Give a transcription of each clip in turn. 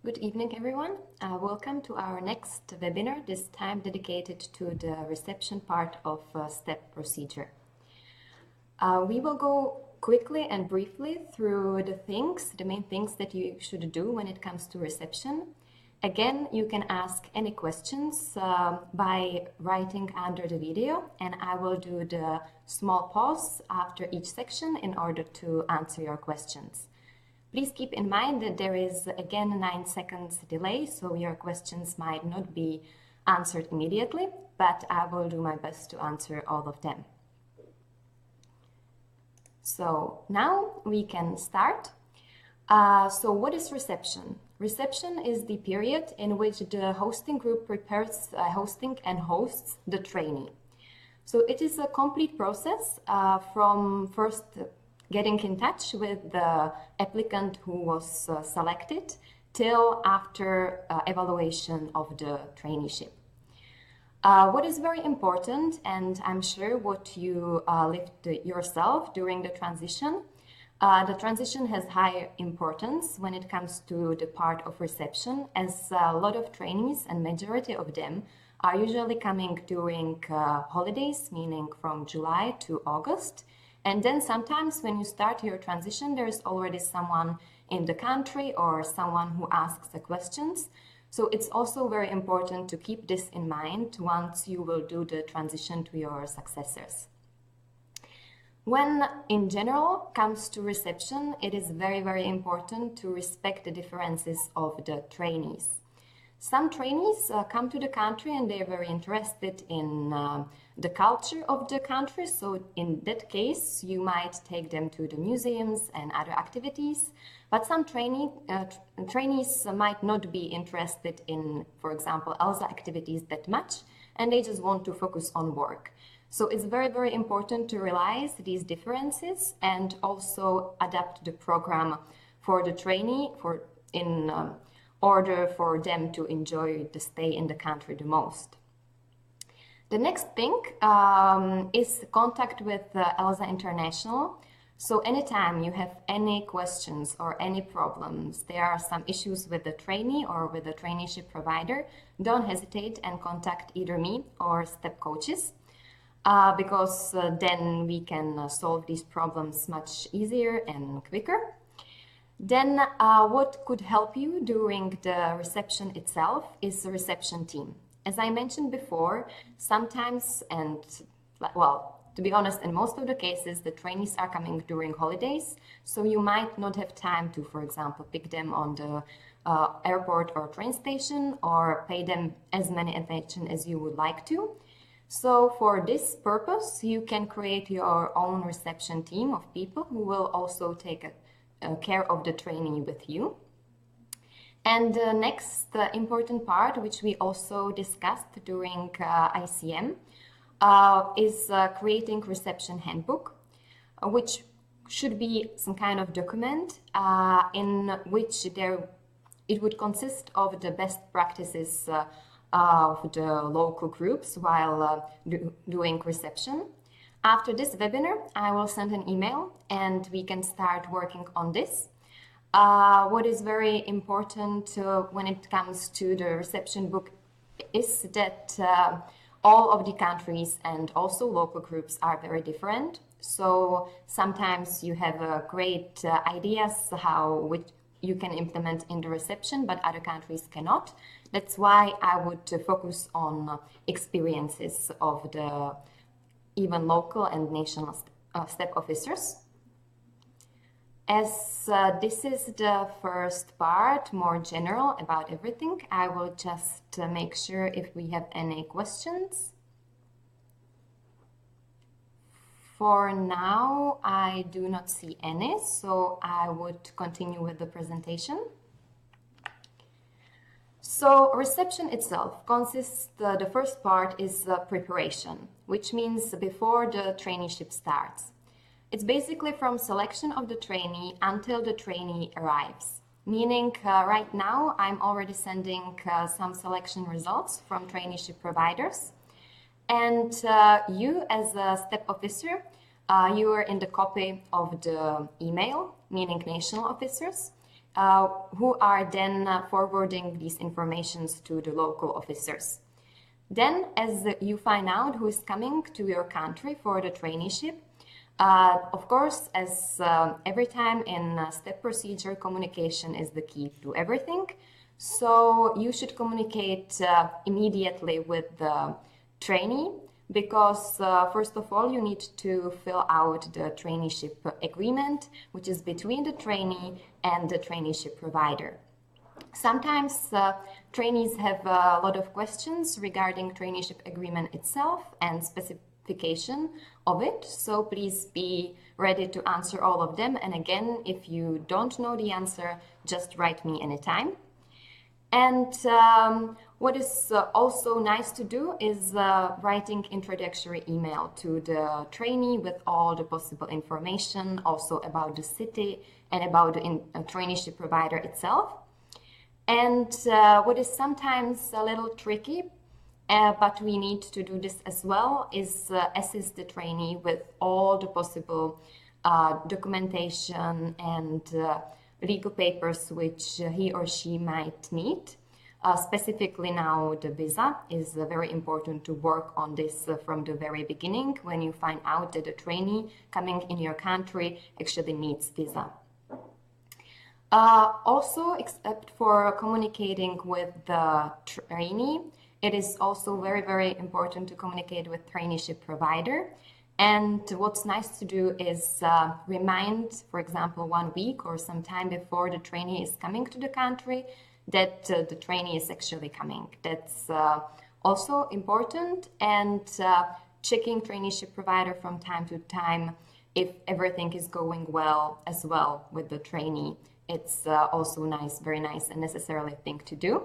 Good evening, everyone. Welcome to our next webinar, this time dedicated to the reception part of STEP procedure. We will go quickly and briefly through the main things that you should do when it comes to reception. Again, you can ask any questions by writing under the video, and I will do the small pause after each section in order to answer your questions. Please keep in mind that there is again a 9 seconds delay, so your questions might not be answered immediately, but I will do my best to answer all of them. So now we can start. So what is reception? Reception is the period in which the hosting group prepares hosting and hosts the trainee. So it is a complete process from first getting in touch with the applicant who was selected till after evaluation of the traineeship. What is very important, and I'm sure what you lived yourself during the transition has high importance when it comes to the part of reception, as a lot of trainees and majority of them are usually coming during holidays, meaning from July to August. And then sometimes when you start your transition, there is already someone in the country or someone who asks the questions. So it's also very important to keep this in mind once you will do the transition to your successors. When in general comes to reception, it is very, very important to respect the differences of the trainees. Some trainees come to the country and they are very interested in the culture of the country. So in that case, you might take them to the museums and other activities. But some trainees might not be interested in, for example, ELSA activities that much, and they just want to focus on work. So it's very, very important to realize these differences and also adapt the program for the trainee in order for them to enjoy the stay in the country the most. The next thing is contact with ELSA International. So anytime you have any questions or any problems, there are some issues with the trainee or with the traineeship provider, don't hesitate and contact either me or STEP coaches, because then we can solve these problems much easier and quicker. Then what could help you during the reception itself is the reception team. As I mentioned before, sometimes, and well, to be honest, in most of the cases, the trainees are coming during holidays, so you might not have time to, for example, pick them on the airport or train station or pay them as many attention as you would like to. So for this purpose, you can create your own reception team of people who will also take care of the trainee with you. And the next important part, which we also discussed during ICM, is creating reception handbook, which should be some kind of document in which it would consist of the best practices of the local groups while doing reception. After this webinar, I will send an email and we can start working on this. What is very important when it comes to the reception book is that all of the countries and also local groups are very different. So sometimes you have great ideas which you can implement in the reception, but other countries cannot. That's why I would focus on experiences of the even local and national STEP officers. As this is the first part, more general about everything, I will just make sure if we have any questions. For now, I do not see any, so I would continue with the presentation. So reception itself consists, the first part is preparation, which means before the traineeship starts. It's basically from selection of the trainee until the trainee arrives. Meaning right now I'm already sending some selection results from traineeship providers. And you as a STEP officer, you are in the copy of the email, meaning national officers. who are then forwarding these informations to the local officers. Then, as you find out who is coming to your country for the traineeship, of course, as every time in STEP procedure, communication is the key to everything. So you should communicate immediately with the trainee, because first of all, you need to fill out the traineeship agreement, which is between the trainee and the traineeship provider. Sometimes trainees have a lot of questions regarding traineeship agreement itself and specification of it, so please be ready to answer all of them. And again, if you don't know the answer, just write me anytime. And what is also nice to do is writing introductory email to the trainee with all the possible information, also about the city and about the traineeship provider itself. And what is sometimes a little tricky, but we need to do this as well, is assist the trainee with all the possible documentation and legal papers which he or she might need. Specifically now, the visa is very important to work on this from the very beginning, when you find out that the trainee coming in your country actually needs visa. Also, except for communicating with the trainee, it is also very, very important to communicate with traineeship provider. And what's nice to do is remind, for example, 1 week or some time before the trainee is coming to the country, that the trainee is actually coming. That's also important. And checking traineeship provider from time to time if everything is going well as well with the trainee. It's also nice, very nice and necessarily thing to do.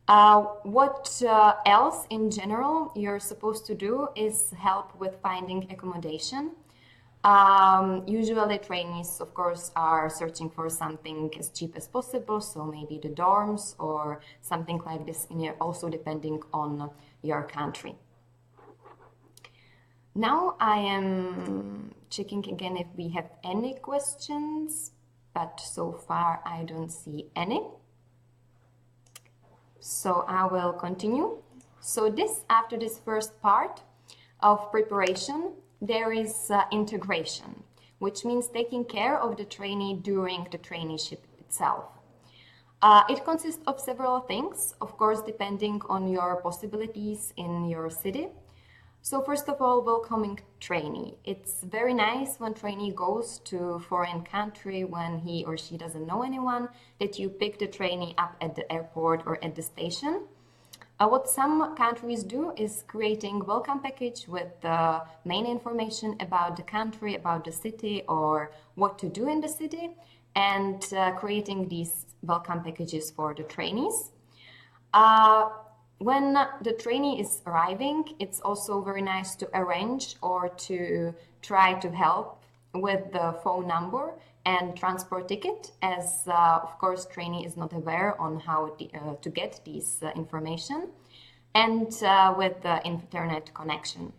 What else in general you're supposed to do is help with finding accommodation. Usually trainees, of course, are searching for something as cheap as possible, so maybe the dorms or something like this, also depending on your country. Now I am checking again if we have any questions, but so far I don't see any. So I will continue. So after this first part of preparation, there is integration, which means taking care of the trainee during the traineeship itself. It consists of several things, of course, depending on your possibilities in your city. So first of all, welcoming trainee. It's very nice when trainee goes to foreign country when he or she doesn't know anyone, that you pick the trainee up at the airport or at the station. What some countries do is creating welcome package with the main information about the country, about the city, or what to do in the city, and creating these welcome packages for the trainees. When the trainee is arriving, it's also very nice to arrange or to try to help with the phone number and transport ticket, as of course trainee is not aware on how to get this information, and with the internet connection.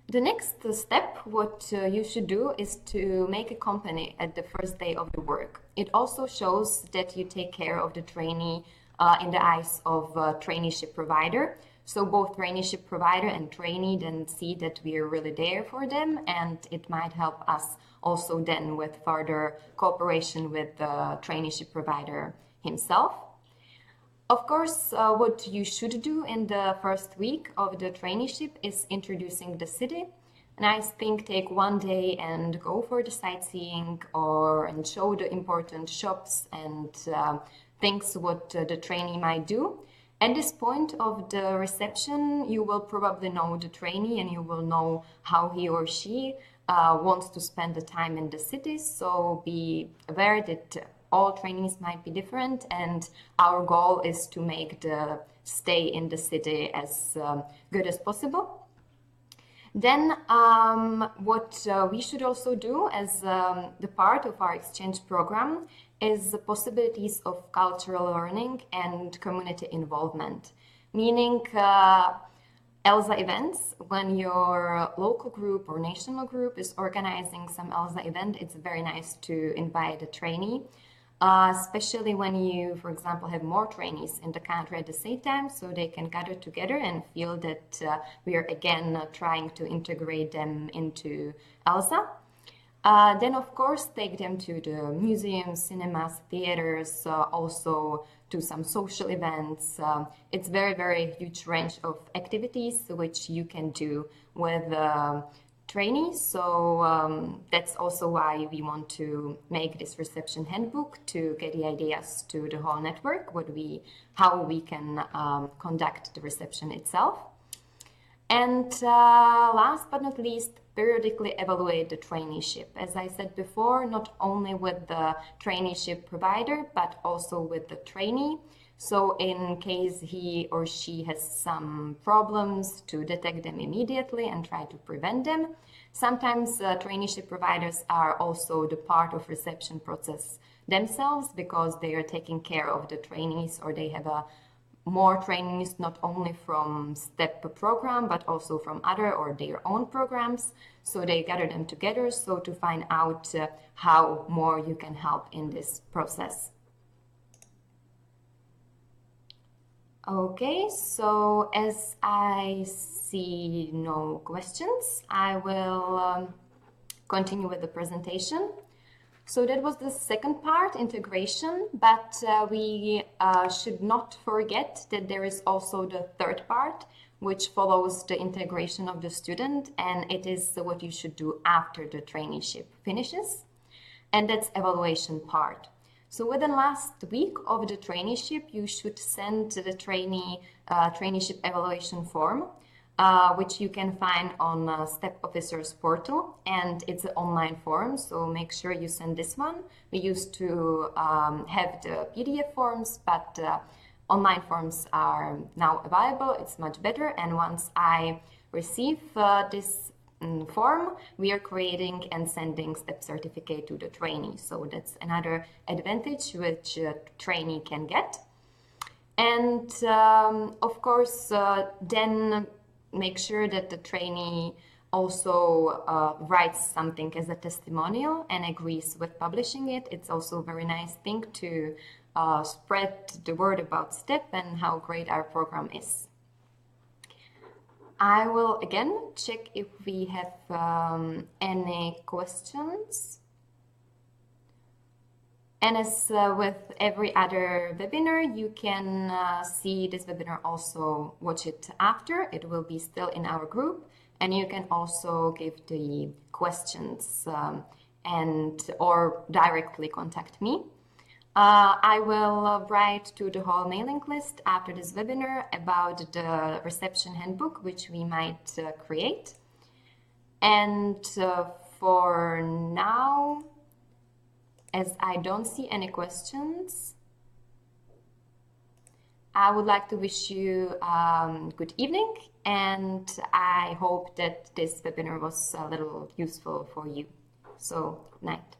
The next step, what you should do is to make a company at the first day of the work. It also shows that you take care of the trainee in the eyes of traineeship provider. So both traineeship provider and trainee then see that we are really there for them, and it might help us also then with further cooperation with the traineeship provider himself. Of course, what you should do in the first week of the traineeship is introducing the city. And I think take 1 day and go for the sightseeing and show the important shops and things what the trainee might do. At this point of the reception, you will probably know the trainee and you will know how he or she wants to spend the time in the city. So be aware that all trainees might be different, and our goal is to make the stay in the city as good as possible. Then what we should also do as the part of our exchange program is the possibilities of cultural learning and community involvement, meaning ELSA events. When your local group or national group is organizing some ELSA event, it's very nice to invite a trainee, especially when you, for example, have more trainees in the country at the same time, so they can gather together and feel that we are again trying to integrate them into ELSA. Then, of course, take them to the museums, cinemas, theaters, also to some social events. It's very, very huge range of activities which you can do with trainees. So that's also why we want to make this reception handbook, to get the ideas to the whole network, how we can conduct the reception itself. And last but not least, periodically evaluate the traineeship. As I said before, not only with the traineeship provider, but also with the trainee. So in case he or she has some problems, to detect them immediately and try to prevent them. Sometimes traineeship providers are also the part of reception process themselves, because they are taking care of the trainees, or they have more trainees not only from STEP program but also from other or their own programs. So they gather them together so to find out how more you can help in this process. Okay, so as I see no questions, I will continue with the presentation. So that was the second part, integration, but we should not forget that there is also the third part, which follows the integration of the student, and it is what you should do after the traineeship finishes, and that's evaluation part. So within last week of the traineeship, you should send the traineeship evaluation form, which you can find on STEP Officers portal, and it's an online form, so make sure you send this one. We used to have the PDF forms, but online forms are now available. It's much better, and once I receive this form, we are creating and sending STEP certificate to the trainee. So that's another advantage which a trainee can get. And of course, then make sure that the trainee also writes something as a testimonial and agrees with publishing it. It's also a very nice thing to spread the word about STEP and how great our program is. I will again check if we have any questions. And as with every other webinar, you can see this webinar, also watch it after. It will be still in our group, and you can also give the questions or directly contact me. I will write to the whole mailing list after this webinar about the reception handbook, which we might create. And for now, as I don't see any questions, I would like to wish you good evening, and I hope that this webinar was a little useful for you. So, good night.